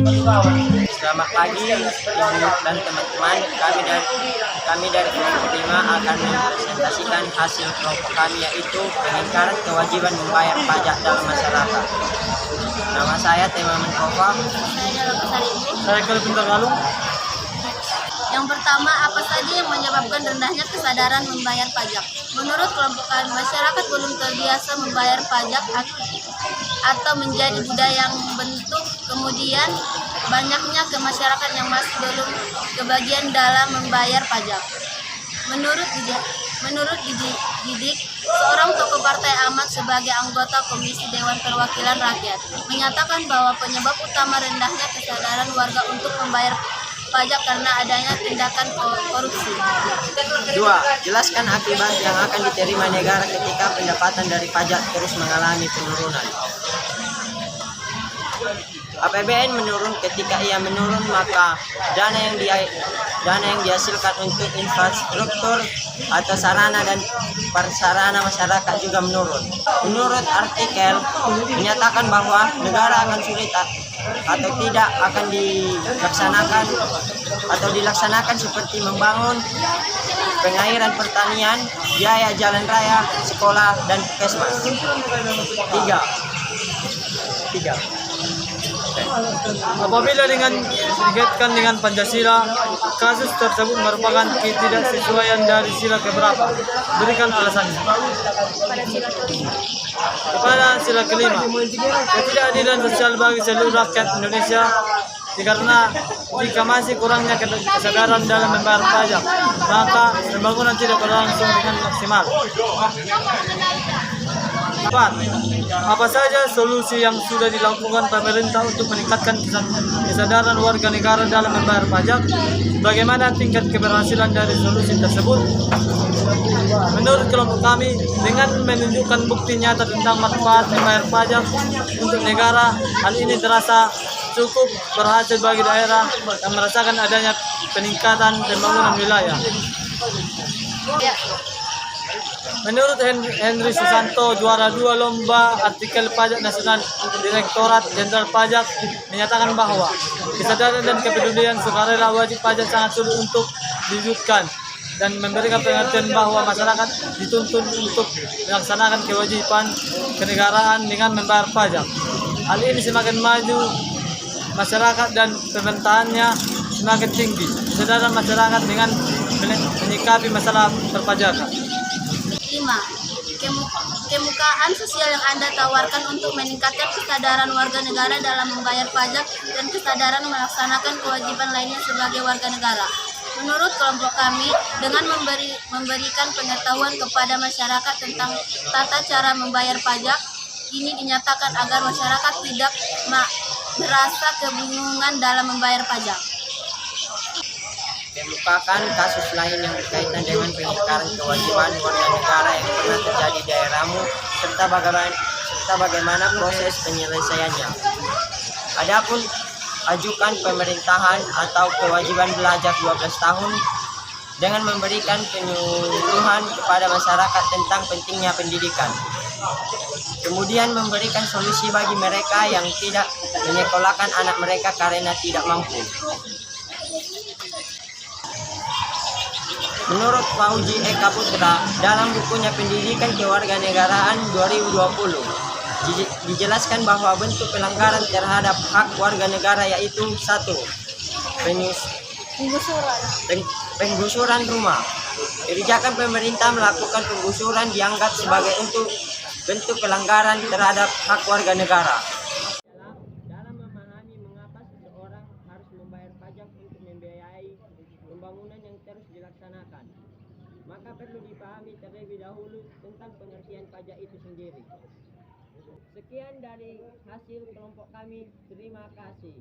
Selamat pagi Ibu dan teman-teman. Kami dari kelompok 5 akan mempresentasikan hasil kelompok kami, yaitu pengingkaran kewajiban membayar pajak dalam masyarakat. Nama saya Tema Menkofa. Saya Lokasari Ibu. Saya Kelvin Tergalung. Yang pertama, apa saja yang menyebabkan rendahnya kesadaran membayar pajak? Menurut kelompok kami, masyarakat belum terbiasa membayar pajak atau menjadi budaya yang membentuk. Kemudian, banyaknya ke masyarakat yang masih belum kebagian dalam membayar pajak. Menurut Didik, seorang tokoh Partai Amat sebagai anggota Komisi Dewan Perwakilan Rakyat, menyatakan bahwa penyebab utama rendahnya kesadaran warga untuk membayar pajak karena adanya tindakan korupsi. 2. Jelaskan akibat yang akan diterima negara ketika pendapatan dari pajak terus mengalami penurunan. APBN menurun. Ketika ia menurun, maka dana yang dihasilkan untuk infrastruktur atau sarana dan prasarana masyarakat juga menurun. Menurut artikel menyatakan bahwa negara akan sulit atau tidak akan dilaksanakan seperti membangun pengairan, pertanian, biaya jalan raya, sekolah, dan puskesmas. 3. Apabila dikaitkan dengan Pancasila, kasus tersebut merupakan ketidaksesuaian dari sila keberapa? Berikan alasannya. Kepada sila kelima, ketidakadilan sosial bagi seluruh rakyat Indonesia, karena jika masih kurangnya kesadaran dalam membayar pajak, maka pembangunan tidak berlangsung dengan maksimal. 4. Apa saja solusi yang sudah dilakukan pemerintah untuk meningkatkan kesadaran warga negara dalam membayar pajak? Bagaimana tingkat keberhasilan dari solusi tersebut? Menurut kelompok kami, dengan menunjukkan bukti nyata tentang manfaat membayar pajak untuk negara, hal ini terasa cukup berhasil bagi daerah yang merasakan adanya peningkatan pembangunan wilayah. Menurut Henry Susanto, juara 2 lomba artikel pajak nasional Direktorat Jenderal Pajak, menyatakan bahwa kesadaran dan kepedulian sukarela wajib pajak sangat sulit untuk diwujudkan dan memberikan pengertian bahwa masyarakat dituntut untuk melaksanakan kewajiban kenegaraan dengan membayar pajak. Hal ini semakin maju masyarakat dan pemerintahannya semakin tinggi kesadaran masyarakat dengan menyikapi masalah perpajakan. 5. Kemukaan sosial yang Anda tawarkan untuk meningkatkan kesadaran warga negara dalam membayar pajak dan kesadaran melaksanakan kewajiban lainnya sebagai warga negara. Menurut kelompok kami, dengan memberikan pengetahuan kepada masyarakat tentang tata cara membayar pajak, ini dinyatakan agar masyarakat tidak merasa kebingungan dalam membayar pajak. Kemukakan kasus lain yang berkaitan dengan pengingkaran kewajiban warga negara yang pernah terjadi di daerahmu, serta bagaimana proses penyelesaiannya. Adapun ajukan pemerintahan atau kewajiban belajar 12 tahun dengan memberikan penyuluhan kepada masyarakat tentang pentingnya pendidikan. Kemudian memberikan solusi bagi mereka yang tidak menyekolahkan anak mereka karena tidak mampu. Menurut Fauji Eka Putra, dalam bukunya Pendidikan Kewarganegaraan 2020, dijelaskan bahwa bentuk pelanggaran terhadap hak warga negara yaitu 1. Penggusuran rumah. Kebijakan pemerintah melakukan penggusuran dianggap sebagai bentuk pelanggaran terhadap hak warga negara. Dalam memahami mengapa seseorang harus membayar pajak untuk membiayai pembangunan yang terus dilaksanakan, maka perlu dipahami terlebih dahulu tentang pengertian pajak itu sendiri. Sekian dari hasil kelompok kami. Terima kasih.